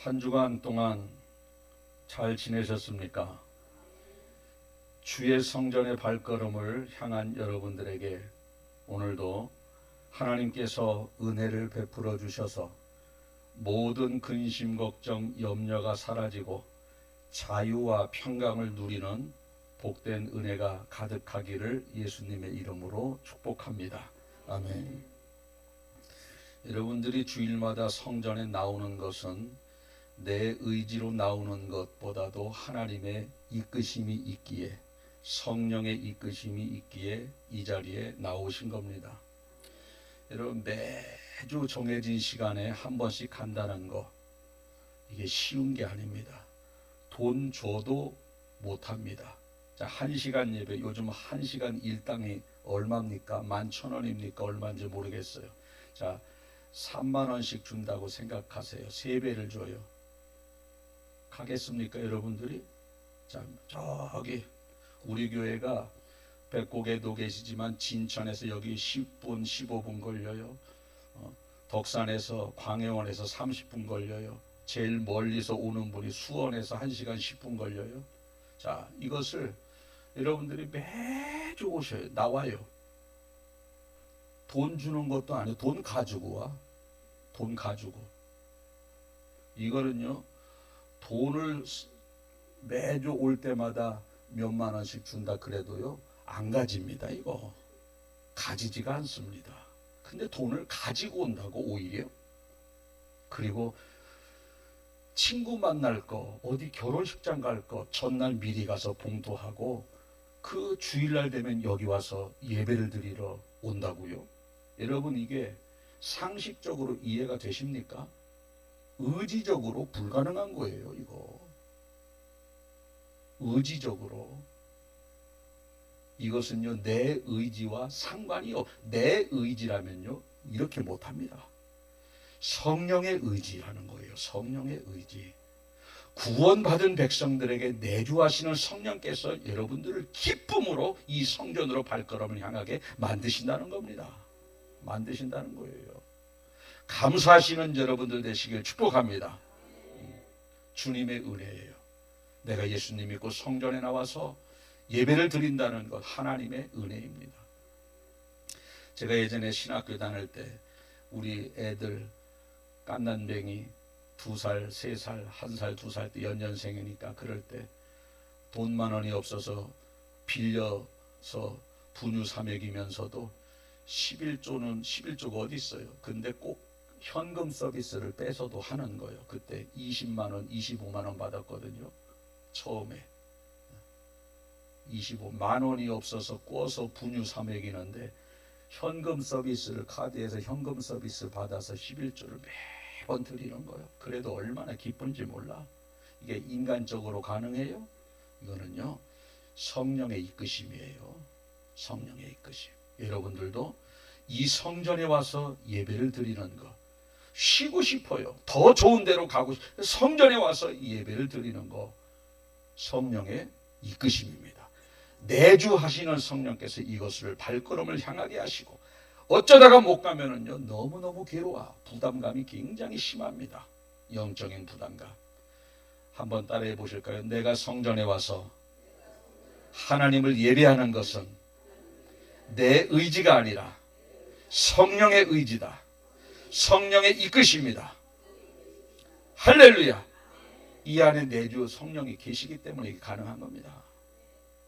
한 주간 동안 잘 지내셨습니까? 주의 성전의 발걸음을 향한 여러분들에게 오늘도 하나님께서 은혜를 베풀어 주셔서 모든 근심, 걱정, 염려가 사라지고 자유와 평강을 누리는 복된 은혜가 가득하기를 예수님의 이름으로 축복합니다. 아멘. 여러분들이 주일마다 성전에 나오는 것은 내 의지로 나오는 것보다도 하나님의 이끄심이 있기에, 성령의 이끄심이 있기에 이 자리에 나오신 겁니다. 여러분, 매주 정해진 시간에 한 번씩 간다는 거, 이게 쉬운 게 아닙니다. 돈 줘도 못합니다. 자, 1시간 예배, 요즘 1시간 일당이 얼마입니까? 11,000원입니까? 얼마인지 모르겠어요. 자, 3만 원씩 준다고 생각하세요. 3배를 줘요. 가겠습니까, 여러분들이? 자, 저기 우리 교회가 백곡에도 계시지만 진천에서 여기 10분, 15분 걸려요. 덕산에서, 광해원에서 30분 걸려요. 제일 멀리서 오는 분이 수원에서 1시간 10분 걸려요. 자, 이것을 여러분들이 매주 오셔요. 나와요. 돈 주는 것도 아니고 돈 가지고 와. 돈 가지고. 이거는요, 돈을 매주 올 때마다 몇만 원씩 준다 그래도요, 안 가집니다. 이거 가지지가 않습니다. 근데 돈을 가지고 온다고, 오히려. 그리고 친구 만날 거, 어디 결혼식장 갈 거 전날 미리 가서 봉투하고 그 주일날 되면 여기 와서 예배를 드리러 온다고요. 여러분, 이게 상식적으로 이해가 되십니까? 의지적으로 불가능한 거예요, 이거. 의지적으로. 이것은요, 내 의지와 상관이 내 의지라면요, 이렇게 못합니다. 성령의 의지라는 거예요. 성령의 의지. 구원받은 백성들에게 내주하시는 성령께서 여러분들을 기쁨으로 이 성전으로 발걸음을 향하게 만드신다는 겁니다. 만드신다는 거예요. 감사하시는 여러분들 되시길 축복합니다. 주님의 은혜예요. 내가 예수님 믿고 성전에 나와서 예배를 드린다는 것, 하나님의 은혜입니다. 제가 예전에 신학교 다닐 때 우리 애들 깐난뱅이 2살, 3살, 1살, 2살 때 연년생이니까 그럴 때 돈 10,000원이 없어서 빌려서 분유 사 먹이면서도 11조가 어디 있어요. 근데 꼭 현금 서비스를 빼서도 하는 거예요. 그때 20만 원, 25만 원 받았거든요. 처음에 25만 원이 없어서 꿔서 분유 사 먹이는데 현금 서비스를, 카드에서 현금 서비스 받아서 11조를 매번 드리는 거예요. 그래도 얼마나 기쁜지 몰라. 이게 인간적으로 가능해요? 이거는요, 성령의 이끄심이에요. 성령의 이끄심. 여러분들도 이 성전에 와서 예배를 드리는 것, 쉬고 싶어요. 더 좋은 데로 가고 싶어요. 성전에 와서 예배를 드리는 거, 성령의 이끄심입니다. 내주하시는 성령께서 이것을 발걸음을 향하게 하시고, 어쩌다가 못 가면은요, 너무너무 괴로워. 부담감이 굉장히 심합니다. 영적인 부담감. 한번 따라해 보실까요? 내가 성전에 와서 하나님을 예배하는 것은 내 의지가 아니라 성령의 의지다. 성령의 이끄심이다. 할렐루야. 이 안에 내주 성령이 계시기 때문에 이게 가능한 겁니다.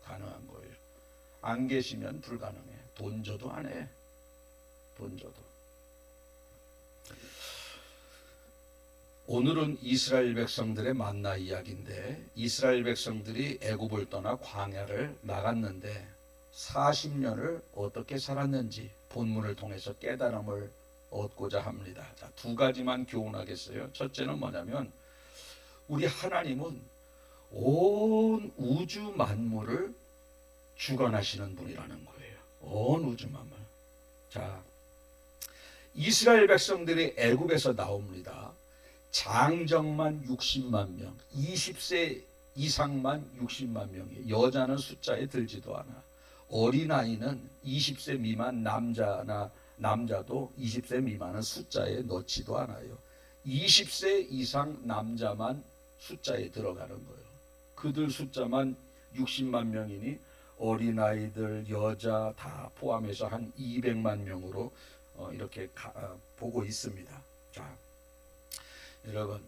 가능한 거예요. 안 계시면 불가능해. 돈 줘도 안 해. 돈 줘도. 오늘은 이스라엘 백성들의 만나 이야기인데, 이스라엘 백성들이 애굽을 떠나 광야를 나갔는데 40년을 어떻게 살았는지 본문을 통해서 깨달음을 얻고자 합니다. 자, 2가지만 교훈하겠어요. 첫째는 뭐냐면, 우리 하나님은 온 우주 만물을 주관하시는 분이라는 거예요. 온 우주 만물. 자, 이스라엘 백성들이 애굽에서 나옵니다. 장정만 60만 명, 20세 이상만 60만 명이에요. 여자는 숫자에 들지도 않아. 어린아이는 20세 미만 남자도 20세 미만은 숫자에 넣지도 않아요. 20세 이상 남자만 숫자에 들어가는 거예요. 그들 숫자만 60만 명이니 어린아이들, 여자 다 포함해서 한 200만 명으로 이렇게 보고 있습니다. 자, 여러분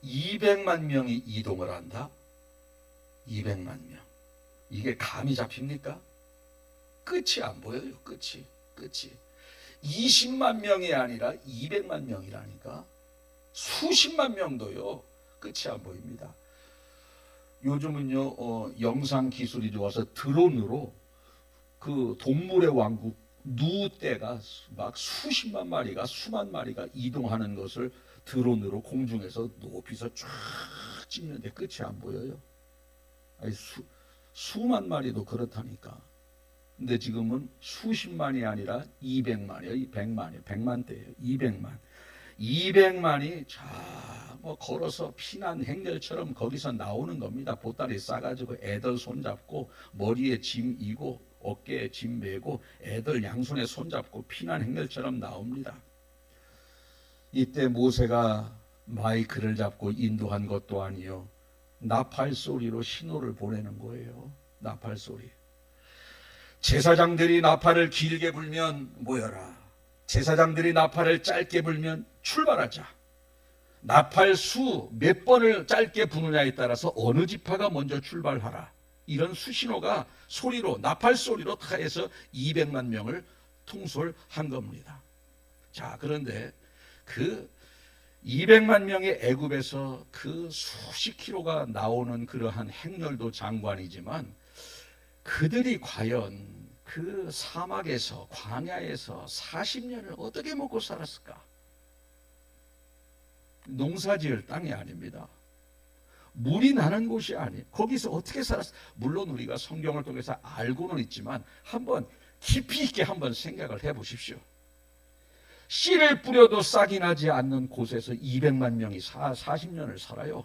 200만 명이 이동을 한다? 200만 명. 이게 감이 잡힙니까? 끝이 안 보여요. 끝이. 20만 명이 아니라 200만 명이라니까. 수십만 명도요. 끝이 안 보입니다. 요즘은요 영상 기술이 좋아서 드론으로 그 동물의 왕국 누떼가 막 수십만 마리가 수만 마리가 이동하는 것을 드론으로 공중에서 높이서 쫙 찍는데 끝이 안 보여요. 아니, 수만 마리도 그렇다니까. 근데 지금은 수십만이 아니라 200만이에요. 100만이에요. 100만대예요. 200만이 뭐 걸어서 피난 행렬처럼 거기서 나오는 겁니다. 보따리 싸가지고 애들 손잡고 머리에 짐 이고 어깨에 짐 메고 애들 양손에 손잡고 피난 행렬처럼 나옵니다. 이때 모세가 마이크를 잡고 인도한 것도 아니요, 나팔 소리로 신호를 보내는 거예요. 나팔 소리. 제사장들이 나팔을 길게 불면 모여라. 제사장들이 나팔을 짧게 불면 출발하자. 나팔 수 몇 번을 짧게 부느냐에 따라서 어느 지파가 먼저 출발하라. 이런 수신호가 소리로, 나팔 소리로 다 해서 200만 명을 통솔한 겁니다. 자, 그런데 그 200만 명의 애굽에서 그 수십 킬로가 나오는 그러한 행렬도 장관이지만 그들이 과연 그 사막에서, 광야에서 40년을 어떻게 먹고 살았을까? 농사지을 땅이 아닙니다. 물이 나는 곳이 아니에요. 거기서 어떻게 살았을까? 물론 우리가 성경을 통해서 알고는 있지만 한번 깊이 있게 한번 생각을 해보십시오. 씨를 뿌려도 싹이 나지 않는 곳에서 200만 명이 40년을 살아요.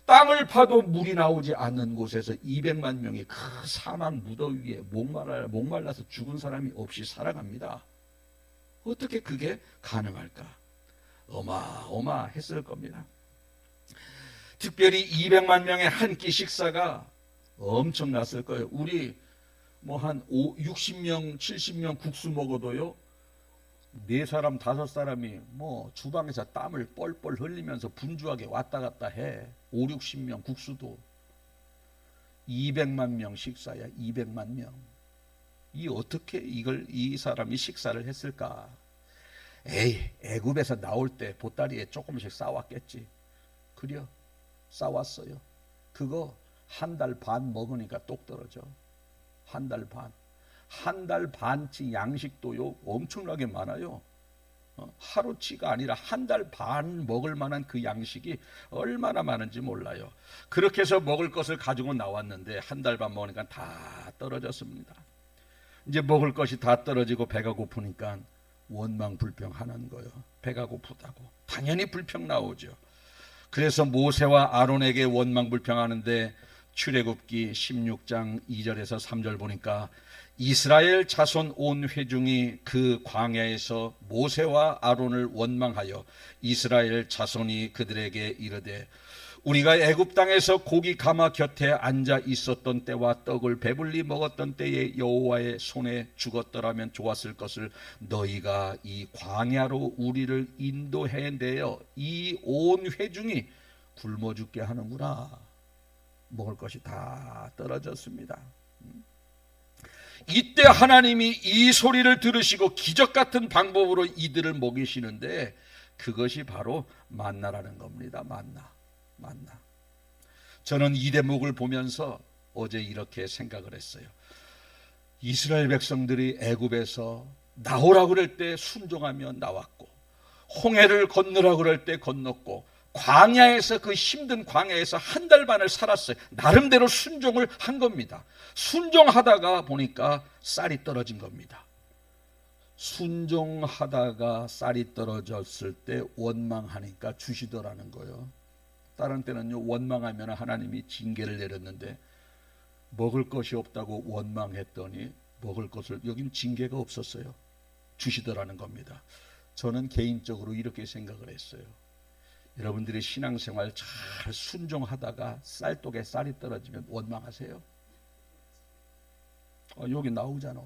땅을 파도 물이 나오지 않는 곳에서 200만 명이 그 사막 무더위에 목말라서 죽은 사람이 없이 살아갑니다. 어떻게 그게 가능할까? 어마어마했을 겁니다. 특별히 200만 명의 한 끼 식사가 엄청났을 거예요. 우리 뭐 한 60명, 70명 국수 먹어도요, 4사람, 5사람이 뭐 주방에서 땀을 뻘뻘 흘리면서 분주하게 왔다 갔다 해. 5, 60명 국수도. 200만 명 식사야. 200만 명. 이 어떻게 이 사람이 식사를 했을까? 에이, 애굽에서 나올 때 보따리에 조금씩 싸왔겠지. 그려, 싸왔어요. 그거 한 달 반 먹으니까 똑 떨어져. 한 달 반. 한 달 반치 양식도요 엄청나게 많아요. 하루치가 아니라 한 달 반 먹을 만한 그 양식이 얼마나 많은지 몰라요. 그렇게 해서 먹을 것을 가지고 나왔는데 한 달 반 먹으니까 다 떨어졌습니다. 이제 먹을 것이 다 떨어지고 배가 고프니까 원망불평하는 거예요. 배가 고프다고. 당연히 불평 나오죠. 그래서 모세와 아론에게 원망불평하는데 출애굽기 16장 2절에서 3절 보니까 이스라엘 자손 온 회중이 그 광야에서 모세와 아론을 원망하여 이스라엘 자손이 그들에게 이르되 우리가 애굽 땅에서 고기 가마 곁에 앉아 있었던 때와 떡을 배불리 먹었던 때에 여호와의 손에 죽었더라면 좋았을 것을 너희가 이 광야로 우리를 인도해내어 이 온 회중이 굶어 죽게 하는구나. 먹을 것이 다 떨어졌습니다. 이때 하나님이 이 소리를 들으시고 기적 같은 방법으로 이들을 먹이시는데 그것이 바로 만나라는 겁니다. 만나. 저는 이 대목을 보면서 어제 이렇게 생각을 했어요. 이스라엘 백성들이 애굽에서 나오라고 그럴 때 순종하며 나왔고, 홍해를 건너라고 그럴 때 건넜고, 광야에서, 그 힘든 광야에서 한 달 반을 살았어요. 나름대로 순종을 한 겁니다. 순종하다가 보니까 쌀이 떨어진 겁니다. 순종하다가 쌀이 떨어졌을 때 원망하니까 주시더라는 거예요. 다른 때는요, 원망하면 하나님이 징계를 내렸는데 먹을 것이 없다고 원망했더니 먹을 것을, 여긴 징계가 없었어요. 주시더라는 겁니다. 저는 개인적으로 이렇게 생각을 했어요. 여러분들이 신앙생활 잘 순종하다가 쌀독에 쌀이 떨어지면 원망하세요? 여기 나오잖아.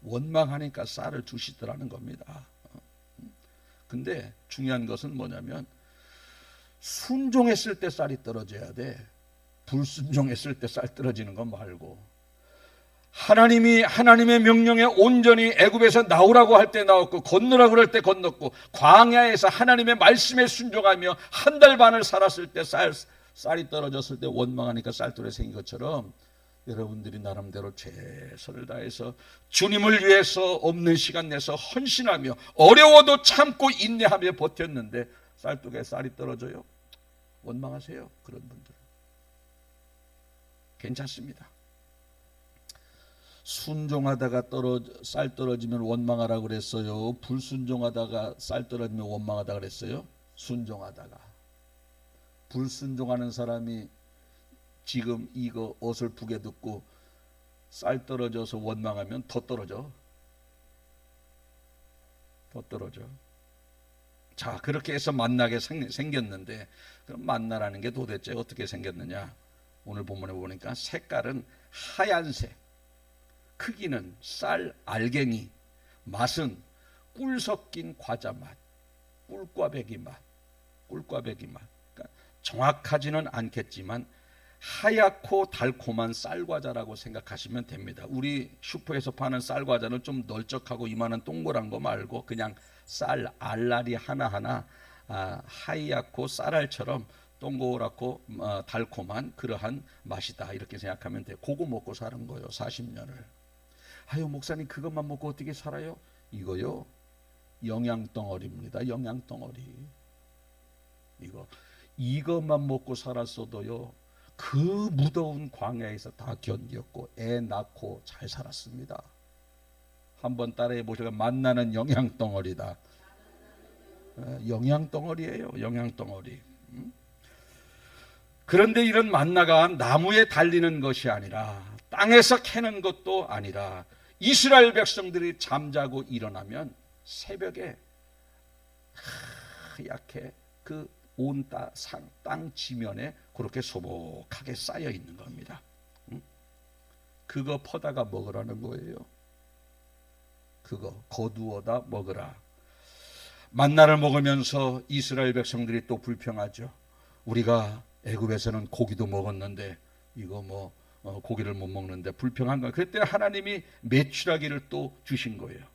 원망하니까 쌀을 주시더라는 겁니다. 근데 중요한 것은 뭐냐면 순종했을 때 쌀이 떨어져야 돼. 불순종했을 때 쌀 떨어지는 거 말고, 하나님이 하나님의 명령에 온전히 애굽에서 나오라고 할 때 나왔고 건너라고 할 때 건넜고 광야에서 하나님의 말씀에 순종하며 한 달 반을 살았을 때 쌀이 떨어졌을 때 원망하니까 쌀돌이 생긴 것처럼 여러분들이 나름대로 최선을 다해서 주님을 위해서 없는 시간 내서 헌신하며 어려워도 참고 인내하며 버텼는데 쌀독에 쌀이 떨어져요? 원망하세요? 그런 분들 괜찮습니다. 순종하다가 쌀 떨어지면 원망하라고 그랬어요? 불순종하다가 쌀 떨어지면 원망하다 그랬어요? 순종하다가. 불순종하는 사람이 지금 이거 어설프게 듣고 쌀 떨어져서 원망하면 더 떨어져. 더 떨어져. 자, 그렇게 해서 만나게 생겼는데, 그럼 만나라는 게 도대체 어떻게 생겼느냐? 오늘 본문에 보니까 색깔은 하얀색, 크기는 쌀 알갱이, 맛은 꿀 섞인 과자 맛, 꿀꽈배기 맛. 그러니까 정확하지는 않겠지만 하얗고 달콤한 쌀과자라고 생각하시면 됩니다. 우리 슈퍼에서 파는 쌀과자는 좀 널쩍하고 이만한 동그란 거 말고 그냥 쌀 알알이 하나하나 하얗고 쌀알처럼 동그랗고 달콤한 그러한 맛이다, 이렇게 생각하면 돼요. 그거 먹고 사는 거예요, 40년을. 아유, 목사님 그것만 먹고 어떻게 살아요? 이거요, 영양덩어리입니다. 영양덩어리. 이것만 먹고 살았어도요, 그 무더운 광야에서 다 견뎠고 애 낳고 잘 살았습니다. 한번 따라해 보시고, 만나는 영양덩어리다. 영양덩어리예요, 영양덩어리. 그런데 이런 만나가 나무에 달리는 것이 아니라 땅에서 캐는 것도 아니라 이스라엘 백성들이 잠자고 일어나면 새벽에 하얗게 그 온 땅 지면에 그렇게 소복하게 쌓여 있는 겁니다. 그거 퍼다가 먹으라는 거예요. 그거 거두어다 먹으라. 만나를 먹으면서 이스라엘 백성들이 또 불평하죠. 우리가 애굽에서는 고기도 먹었는데 이거 고기를 못 먹는데 불평한 거예요. 그때 하나님이 메추라기를 또 주신 거예요.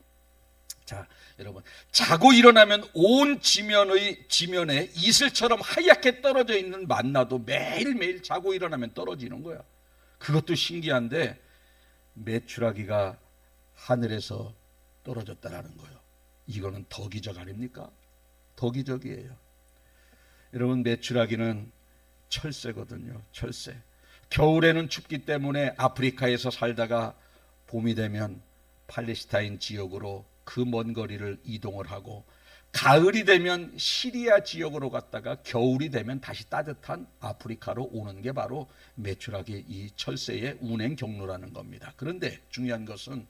자, 여러분, 자고 일어나면 온 지면에 이슬처럼 하얗게 떨어져 있는 만나도 매일매일 자고 일어나면 떨어지는 거야. 그것도 신기한데 메추라기가 하늘에서 떨어졌다라는 거예요. 이거는 더 기적 아닙니까? 더 기적이에요. 여러분, 메추라기는 철새거든요. 철새. 겨울에는 춥기 때문에 아프리카에서 살다가 봄이 되면 팔레스타인 지역으로 그 먼 거리를 이동을 하고, 가을이 되면 시리아 지역으로 갔다가 겨울이 되면 다시 따뜻한 아프리카로 오는 게 바로 메추라기 이 철새의 운행 경로라는 겁니다. 그런데 중요한 것은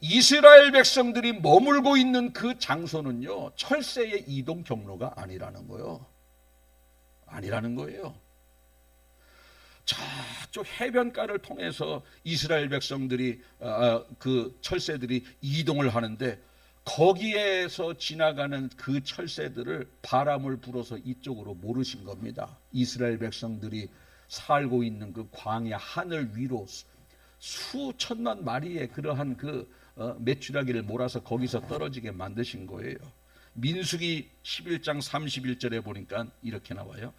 이스라엘 백성들이 머물고 있는 그 장소는요, 철새의 이동 경로가 아니라는 거예요. 아니라는 거예요. 저쪽 해변가를 통해서 이스라엘 백성들이 그 철새들이 이동을 하는데, 거기에서 지나가는 그 철새들을 바람을 불어서 이쪽으로 모르신 겁니다. 이스라엘 백성들이 살고 있는 그 광야 하늘 위로 수천만 마리의 그러한 그 메추라기를 몰아서 거기서 떨어지게 만드신 거예요. 민수기 11장 31절에 보니까 이렇게 나와요.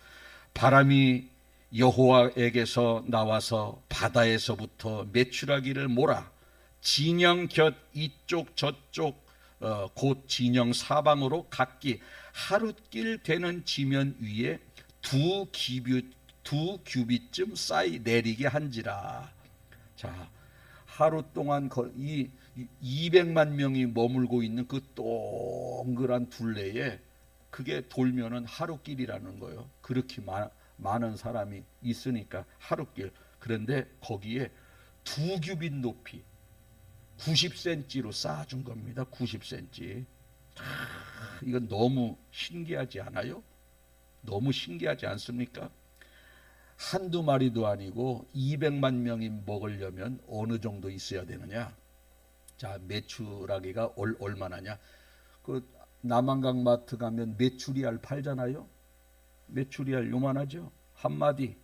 바람이 여호와에게서 나와서 바다에서부터 메추라기를 몰아 진영 곁 이쪽 저쪽 곧 진영 사방으로 각기 하룻길 되는 지면 위에 두 규빗쯤 쌓이 내리게 한지라. 자, 하루 동안 이 200만 명이 머물고 있는 그 동그란 둘레에 그게 돌면은 하루길이라는 거예요. 그렇게 많은 사람이 있으니까 하룻길. 그런데 거기에 두 규빗 높이 90cm로 쌓아준 겁니다. 90cm. 이건 너무 신기하지 않아요? 너무 신기하지 않습니까? 한두 마리도 아니고 200만 명이 먹으려면 어느 정도 있어야 되느냐? 자, 메추라기가 얼마나냐? 그 남한강 마트 가면 메추리알 팔잖아요. 메추리알 요만하죠? 한 마디.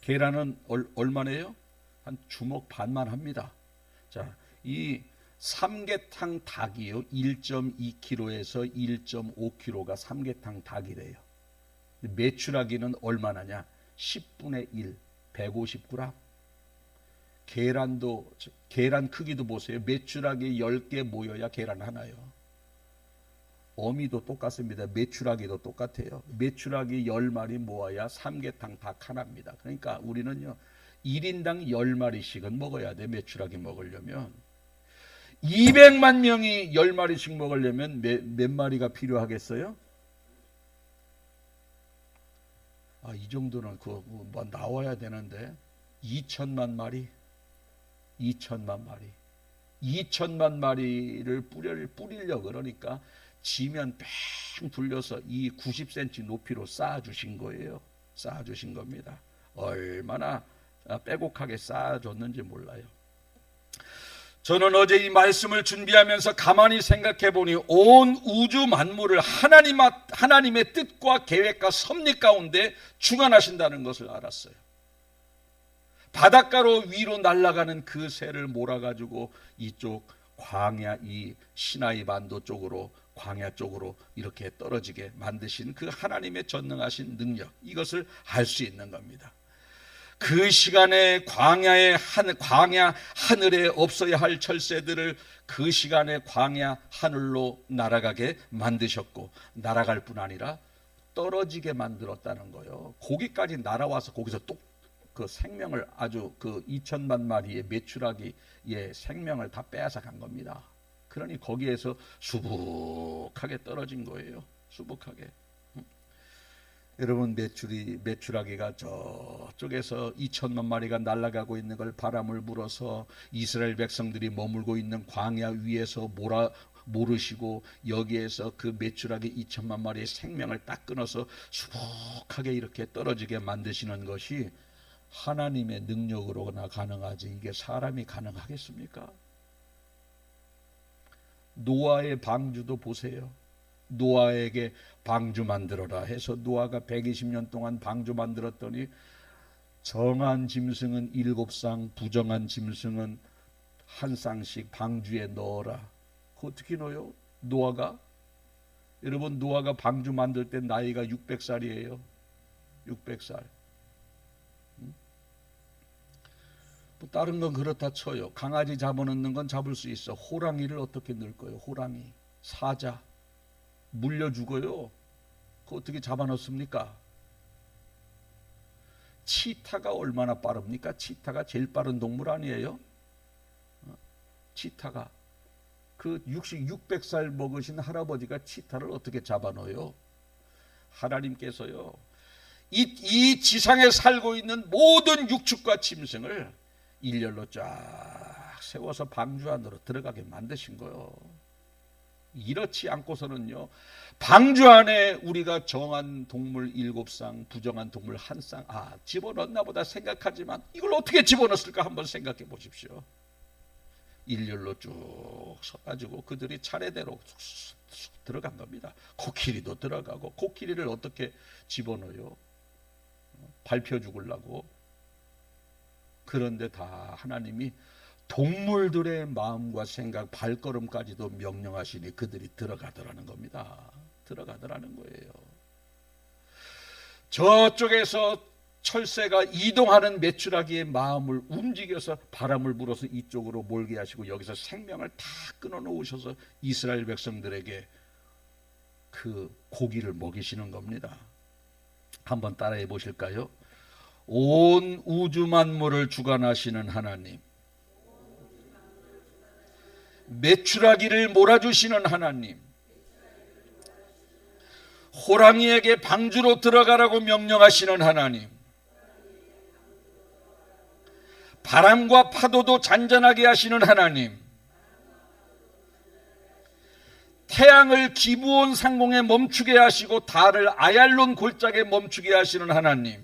계란은 얼마네요? 한 주먹 반만 합니다. 자, 이 삼계탕 닭이요. 1.2kg에서 1.5kg가 삼계탕 닭이래요. 메추라기는 얼마나냐? 10분의 1, 150g. 계란 크기도 보세요. 메추라기 10개 모여야 계란 하나요. 어미도 똑같습니다. 메추라기도 똑같아요. 메추라기 10마리 모아야 삼계탕 닭 하나입니다. 그러니까 우리는요 1인당 10마리씩은 먹어야 돼. 메추라기 먹으려면 200만 명이 10마리씩 먹으려면 몇 마리가 필요하겠어요? 이 정도는 뭐 나와야 되는데 2천만 마리 2천만 마리를 뿌리려 그러니까 지면 뺑 불려서 이 90cm 높이로 쌓아주신 거예요. 쌓아주신 겁니다. 얼마나 빼곡하게 쌓아줬는지 몰라요. 저는 어제 이 말씀을 준비하면서 가만히 생각해 보니 온 우주 만물을 하나님의 뜻과 계획과 섭리 가운데 주관하신다는 것을 알았어요. 바닷가로 위로 날아가는 그 새를 몰아가지고 이쪽 광야, 이 시나이 반도 쪽으로, 광야 쪽으로 이렇게 떨어지게 만드신 그 하나님의 전능하신 능력, 이것을 알 수 있는 겁니다. 그 시간에 광야 하늘에 없어야 할 철새들을 그 시간에 광야 하늘로 날아가게 만드셨고, 날아갈 뿐 아니라 떨어지게 만들었다는 거예요. 거기까지 날아와서 거기서 또 그 생명을 아주 그 2천만 마리의 메추라기의 생명을 다 빼앗아 간 겁니다. 그러니 거기에서 수북하게 떨어진 거예요. 수북하게. 여러분, 메추라기가 저쪽에서 2천만 마리가 날아가고 있는 걸 바람을 불어서 이스라엘 백성들이 머물고 있는 광야 위에서 모르시고 여기에서 그 메추라기 2천만 마리의 생명을 딱 끊어서 수북하게 이렇게 떨어지게 만드시는 것이 하나님의 능력으로나 가능하지, 이게 사람이 가능하겠습니까? 노아의 방주도 보세요. 노아에게 방주 만들어라 해서 노아가 120년 동안 방주 만들었더니 정한 짐승은 7쌍, 부정한 짐승은 1쌍씩 방주에 넣어라. 그거 어떻게 넣어요? 노아가? 여러분, 노아가 방주 만들 때 나이가 600살이에요. 600살. 다른 건 그렇다 쳐요. 강아지 잡아넣는 건 잡을 수 있어. 호랑이를 어떻게 넣을 거예요? 호랑이, 사자 물려 죽어요. 그거 어떻게 잡아넣습니까? 치타가 얼마나 빠릅니까? 치타가 제일 빠른 동물 아니에요? 치타가 그 600살 먹으신 할아버지가 치타를 어떻게 잡아넣어요? 하나님께서요 이 지상에 살고 있는 모든 육축과 짐승을 일렬로 쫙 세워서 방주 안으로 들어가게 만드신 거예요. 이렇지 않고서는요, 방주 안에 우리가 정한 동물 7쌍, 부정한 동물 1쌍, 집어넣나 보다 생각하지만 이걸 어떻게 집어넣었을까 한번 생각해 보십시오. 일렬로 쭉 서가지고 그들이 차례대로 들어간 겁니다. 코끼리도 들어가고, 코끼리를 어떻게 집어넣어요? 밟혀 죽으려고. 그런데 다 하나님이 동물들의 마음과 생각, 발걸음까지도 명령하시니 그들이 들어가더라는 겁니다. 들어가더라는 거예요. 저쪽에서 철새가 이동하는 메추라기의 마음을 움직여서 바람을 불어서 이쪽으로 몰게 하시고 여기서 생명을 다 끊어놓으셔서 이스라엘 백성들에게 그 고기를 먹이시는 겁니다. 한번 따라해 보실까요? 온 우주 만물을 주관하시는 하나님, 메추라기를 몰아주시는 하나님, 호랑이에게 방주로 들어가라고 명령하시는 하나님, 바람과 파도도 잔잔하게 하시는 하나님, 태양을 기브온 상공에 멈추게 하시고 달을 아얄론 골짜기에 멈추게 하시는 하나님.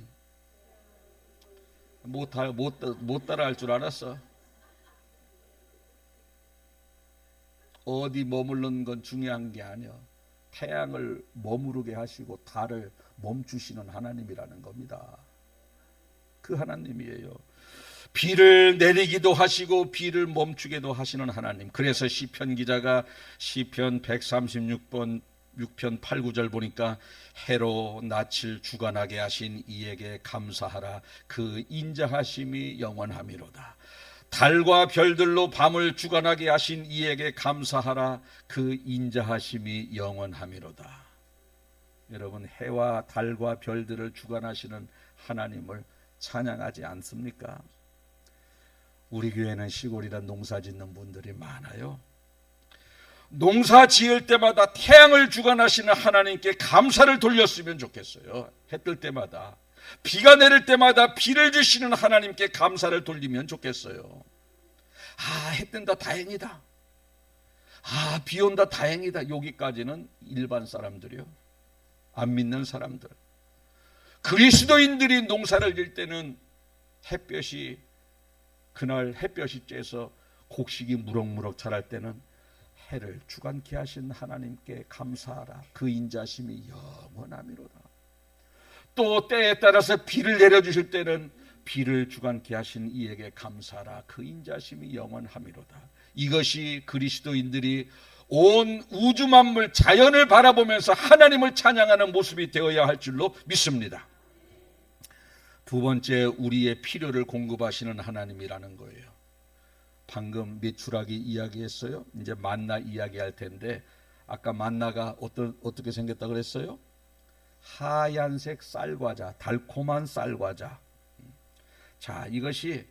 못 따라 할 줄 알았어. 어디 머무르는 건 중요한 게 아니야. 태양을 머무르게 하시고 달을 멈추시는 하나님이라는 겁니다. 그 하나님이에요. 비를 내리기도 하시고 비를 멈추게도 하시는 하나님. 그래서 시편 기자가 시편 136번 6편 8, 9절 보니까 해로 낯을 주관하게 하신 이에게 감사하라. 그 인자하심이 영원함이로다. 달과 별들로 밤을 주관하게 하신 이에게 감사하라. 그 인자하심이 영원함이로다. 여러분, 해와 달과 별들을 주관하시는 하나님을 찬양하지 않습니까? 우리 교회는 시골이라 농사 짓는 분들이 많아요. 농사 지을 때마다 태양을 주관하시는 하나님께 감사를 돌렸으면 좋겠어요. 해 뜰 때마다, 비가 내릴 때마다 비를 주시는 하나님께 감사를 돌리면 좋겠어요. 해 뜬다 다행이다. 비 온다 다행이다. 여기까지는 일반 사람들이요. 안 믿는 사람들. 그리스도인들이 농사를 지을 때는 햇볕이, 그날 햇볕이 쬐서 곡식이 무럭무럭 자랄 때는 해를 주관케 하신 하나님께 감사하라. 그 인자심이 영원함이로다. 또 때에 따라서 비를 내려주실 때는 비를 주관케 하신 이에게 감사하라. 그 인자심이 영원함이로다. 이것이 그리스도인들이 온 우주 만물 자연을 바라보면서 하나님을 찬양하는 모습이 되어야 할 줄로 믿습니다. 두 번째, 우리의 필요를 공급하시는 하나님이라는 거예요. 방금 메추라기 이야기했어요. 이제 만나 이야기할 텐데, 아까 만나가 어떻게 생겼다 그랬어요? 하얀색 쌀과자, 달콤한 쌀과자. 자, 이것이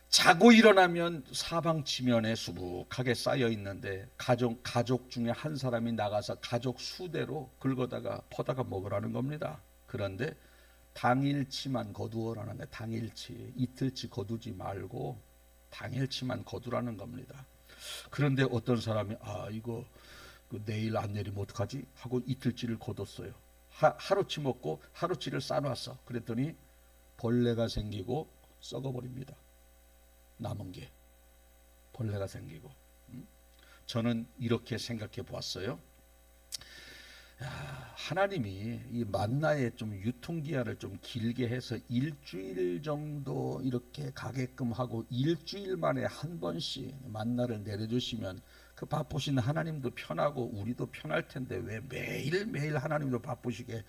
자고 일어나면 사방지면에 수북하게 쌓여 있는데 가족 중에 한 사람이 나가서 가족 수대로 긁어다가 퍼다가 먹으라는 겁니다. 그런데 당일치만 거두어라는 거예요. 당일치, 이틀치 거두지 말고 당일치만 거두라는 겁니다. 그런데 어떤 사람이 이거 내일 안 내리면 어떡하지? 하고 이틀치를 거뒀어요. 하루치 먹고 하루치를 싸놨어. 그랬더니 벌레가 생기고 썩어버립니다. 남은 게 벌레가 생기고. 저는 이렇게 생각해 보았어요. 하나님이 이 만나의 좀 유통기한을 좀 길게 해서 일주일 정도 이렇게 가게끔 하고 일주일 만에 한 번씩 만나를 내려주시면 그 바쁘신 하나님도 편하고 우리도 편할 텐데 왜 매일매일 하나님도 바쁘시게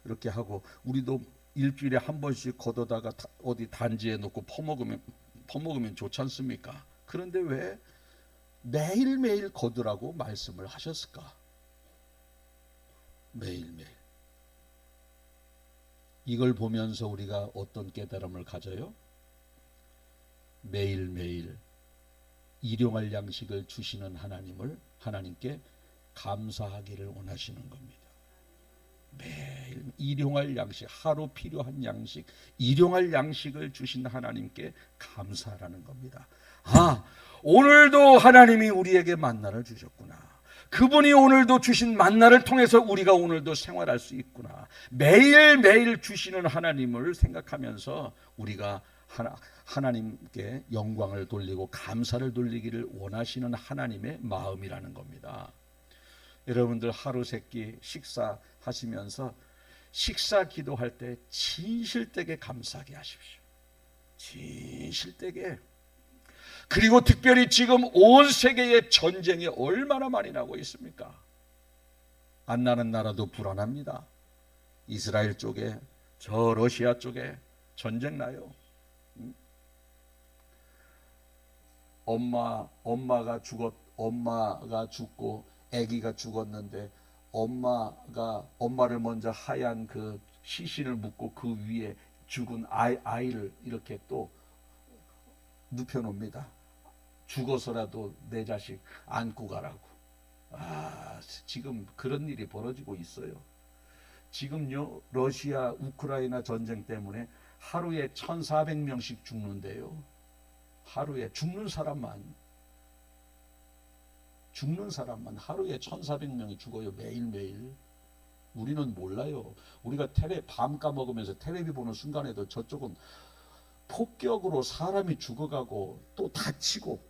이렇게 하고 우리도 일주일에 한 번씩 걷어다가 어디 단지에 놓고 퍼먹으면 좋지 않습니까? 그런데 왜 매일매일 거두라고 말씀을 하셨을까? 매일매일. 이걸 보면서 우리가 어떤 깨달음을 가져요? 매일매일 일용할 양식을 주시는 하나님께 감사하기를 원하시는 겁니다. 매일 일용할 양식, 하루 필요한 양식, 일용할 양식을 주신 하나님께 감사하라는 겁니다. 오늘도 하나님이 우리에게 만나를 주셨구나. 그분이 오늘도 주신 만나를 통해서 우리가 오늘도 생활할 수 있구나. 매일매일 주시는 하나님을 생각하면서 우리가 하나님께 영광을 돌리고 감사를 돌리기를 원하시는 하나님의 마음이라는 겁니다. 여러분들 하루 세끼 식사하시면서 식사 기도할 때 진실되게 감사하게 하십시오. 진실되게. 그리고 특별히 지금 온 세계의 전쟁이 얼마나 많이 나고 있습니까? 안 나는 나라도 불안합니다. 이스라엘 쪽에, 저 러시아 쪽에 전쟁 나요. 엄마가 죽고 아기가 죽었는데 엄마를 먼저 하얀 그 시신을 묻고 그 위에 죽은 아이를 이렇게 또 눕혀놓습니다. 죽어서라도 내 자식 안고 가라고. 지금 그런 일이 벌어지고 있어요. 지금요, 러시아 우크라이나 전쟁 때문에 하루에 1,400명씩 죽는데요. 하루에 죽는 사람만 죽는 사람만 하루에 1,400명이 죽어요. 매일매일. 우리는 몰라요. 우리가 밤 까먹으면서 텔레비 보는 순간에도 저쪽은 폭격으로 사람이 죽어가고 또 다치고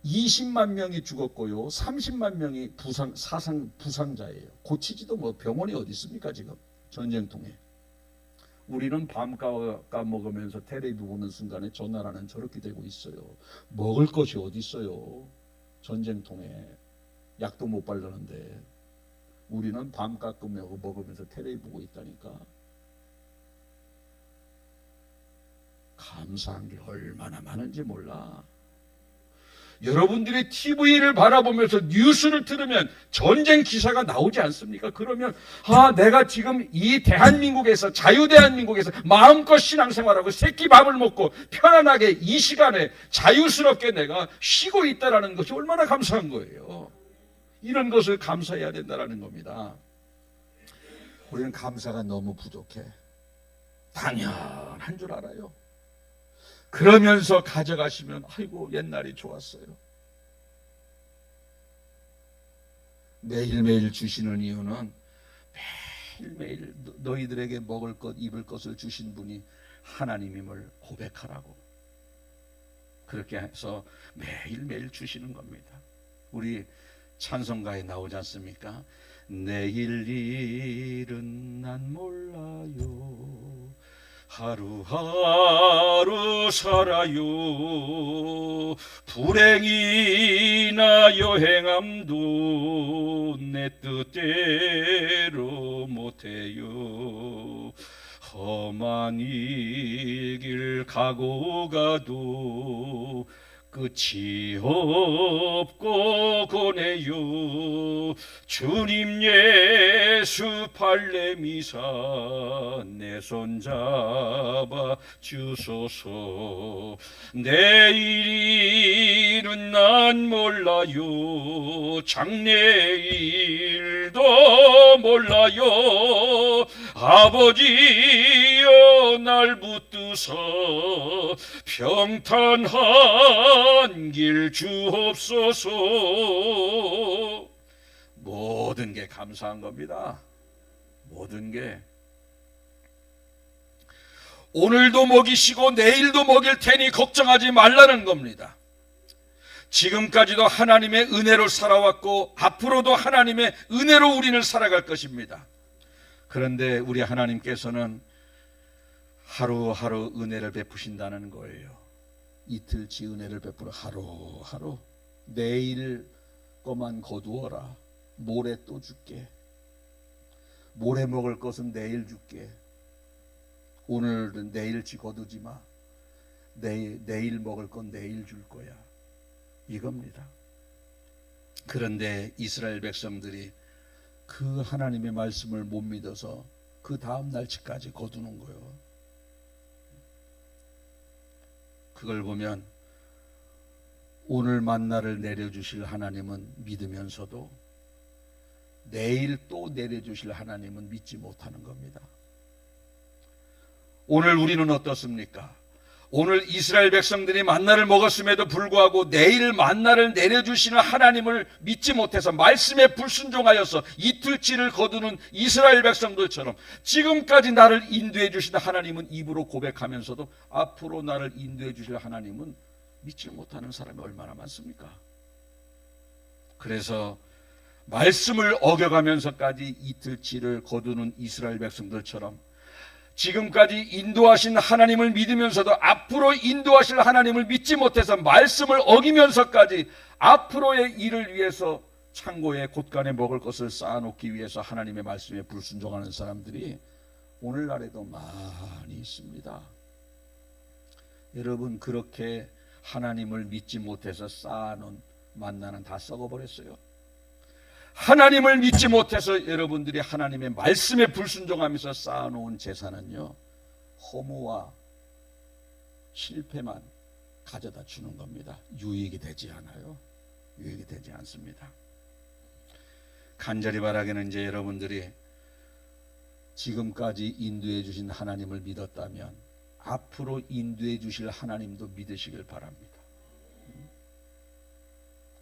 20만 명이 죽었고요. 30만 명이 부상자예요. 고치지도 뭐 병원이 어디 있습니까 지금 전쟁통에. 우리는 밤 까먹으면서 텔레비 보는 순간에 저 나라는 저렇게 되고 있어요. 먹을 것이 어디 있어요. 전쟁통에 약도 못 바르는데 우리는 밤 깎으며 먹으면서 텔레비 보고 있다니까. 감사한 게 얼마나 많은지 몰라. 여러분들이 TV를 바라보면서 뉴스를 들으면 전쟁 기사가 나오지 않습니까? 그러면 내가 지금 이 대한민국에서 자유대한민국에서 마음껏 신앙생활하고 새끼 밥을 먹고 편안하게 이 시간에 자유스럽게 내가 쉬고 있다라는 것이 얼마나 감사한 거예요. 이런 것을 감사해야 된다는 겁니다. 우리는 감사가 너무 부족해. 당연한 줄 알아요. 그러면서 가져가시면 아이고 옛날이 좋았어요. 매일매일 주시는 이유는 매일매일 너희들에게 먹을 것 입을 것을 주신 분이 하나님임을 고백하라고. 그렇게 해서 매일매일 주시는 겁니다. 우리 찬송가에 나오지 않습니까? 내일 일은 난 몰라요. 하루하루 살아요. 불행이나 여행함도 내 뜻대로 못해요. 험한 이 길 가고 가도 끝이 없고 고네요. 주님 예수 발레미사 내 손 잡아 주소서. 내일은 난 몰라요. 장래일도 몰라요. 아버지여 날 붙드사 평탄한 길 주옵소서. 모든 게 감사한 겁니다. 모든 게. 오늘도 먹이시고 내일도 먹일 테니 걱정하지 말라는 겁니다. 지금까지도 하나님의 은혜로 살아왔고 앞으로도 하나님의 은혜로 우리는 살아갈 것입니다. 그런데 우리 하나님께서는 하루하루 은혜를 베푸신다는 거예요. 이틀치 은혜를 베풀어 하루하루. 내일 것만 거두어라. 모레 또 줄게. 모레 먹을 것은 내일 줄게. 오늘은 내일치 거두지 마. 내일 먹을 건 내일 줄 거야. 이겁니다. 그런데 이스라엘 백성들이 그 하나님의 말씀을 못 믿어서 그 다음 날치까지 거두는 거예요. 그걸 보면 오늘 만나를 내려주실 하나님은 믿으면서도 내일 또 내려주실 하나님은 믿지 못하는 겁니다. 오늘 우리는 어떻습니까? 오늘 이스라엘 백성들이 만나를 먹었음에도 불구하고 내일 만나를 내려주시는 하나님을 믿지 못해서 말씀에 불순종하여서 이틀치를 거두는 이스라엘 백성들처럼 지금까지 나를 인도해 주시는 하나님은 입으로 고백하면서도 앞으로 나를 인도해 주실 하나님은 믿지 못하는 사람이 얼마나 많습니까? 그래서 말씀을 어겨가면서까지 이틀치를 거두는 이스라엘 백성들처럼 지금까지 인도하신 하나님을 믿으면서도 앞으로 인도하실 하나님을 믿지 못해서 말씀을 어기면서까지 앞으로의 일을 위해서 창고에 곳간에 먹을 것을 쌓아놓기 위해서 하나님의 말씀에 불순종하는 사람들이 오늘날에도 많이 있습니다. 여러분, 그렇게 하나님을 믿지 못해서 쌓아놓은 만나는 다 썩어버렸어요. 하나님을 믿지 못해서 여러분들이 하나님의 말씀에 불순종하면서 쌓아놓은 재산은요, 허무와 실패만 가져다 주는 겁니다. 유익이 되지 않아요. 유익이 되지 않습니다. 간절히 바라기는 이제 여러분들이 지금까지 인도해 주신 하나님을 믿었다면 앞으로 인도해 주실 하나님도 믿으시길 바랍니다.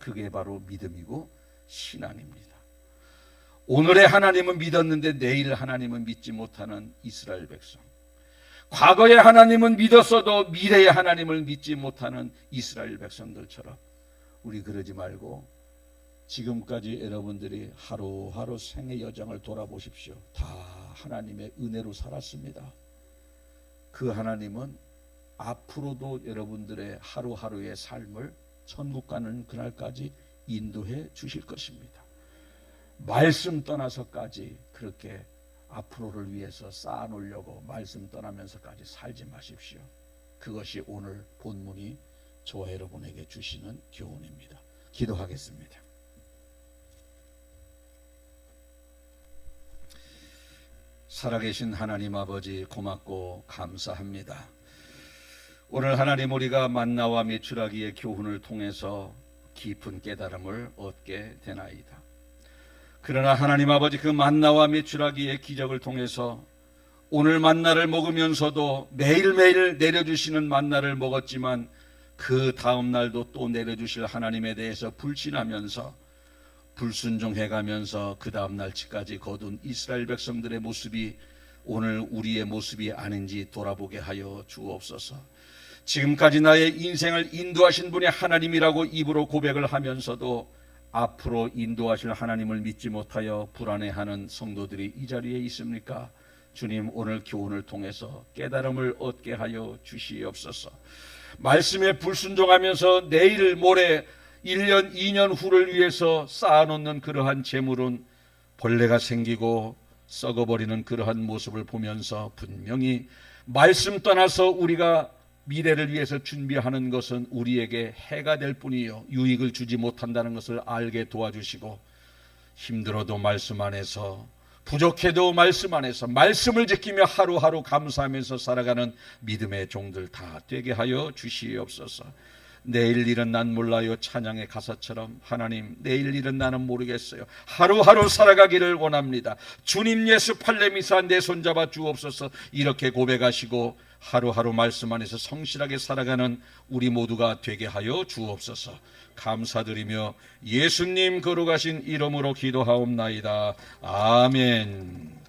그게 바로 믿음이고 신앙입니다. 오늘의 하나님은 믿었는데 내일 하나님은 믿지 못하는 이스라엘 백성, 과거의 하나님은 믿었어도 미래의 하나님을 믿지 못하는 이스라엘 백성들처럼 우리 그러지 말고 지금까지 여러분들이 하루하루 생의 여정을 돌아보십시오. 다 하나님의 은혜로 살았습니다. 그 하나님은 앞으로도 여러분들의 하루하루의 삶을 천국 가는 그날까지 인도해 주실 것입니다. 말씀 떠나서까지 그렇게 앞으로를 위해서 쌓아놓으려고 말씀 떠나면서까지 살지 마십시오. 그것이 오늘 본문이 저와 여러분에게 주시는 교훈입니다. 기도하겠습니다. 살아계신 하나님 아버지, 고맙고 감사합니다. 오늘 하나님, 우리가 만나와 메추라기의 교훈을 통해서 깊은 깨달음을 얻게 되나이다. 그러나 하나님 아버지, 그 만나와 메추라기의 기적을 통해서 오늘 만나를 먹으면서도 매일매일 내려주시는 만나를 먹었지만 그 다음 날도 또 내려주실 하나님에 대해서 불신하면서 불순종해가면서 그 다음 날치까지 거둔 이스라엘 백성들의 모습이 오늘 우리의 모습이 아닌지 돌아보게 하여 주옵소서. 지금까지 나의 인생을 인도하신 분이 하나님이라고 입으로 고백을 하면서도 앞으로 인도하실 하나님을 믿지 못하여 불안해하는 성도들이 이 자리에 있습니까? 주님, 오늘 교훈을 통해서 깨달음을 얻게 하여 주시옵소서. 말씀에 불순종하면서 내일 모레 1년 2년 후를 위해서 쌓아놓는 그러한 재물은 벌레가 생기고 썩어버리는 그러한 모습을 보면서 분명히 말씀 떠나서 우리가 미래를 위해서 준비하는 것은 우리에게 해가 될 뿐이요 유익을 주지 못한다는 것을 알게 도와주시고, 힘들어도 말씀 안에서, 부족해도 말씀 안에서 말씀을 지키며 하루하루 감사하면서 살아가는 믿음의 종들 다 되게 하여 주시옵소서. 내일 일은 난 몰라요 찬양의 가사처럼 하나님, 내일 일은 나는 모르겠어요. 하루하루 살아가기를 원합니다. 주님 예수 팔레미사 내 손잡아 주옵소서. 이렇게 고백하시고 하루하루 말씀 안에서 성실하게 살아가는 우리 모두가 되게 하여 주옵소서. 감사드리며 예수님 거룩하신 이름으로 기도하옵나이다. 아멘.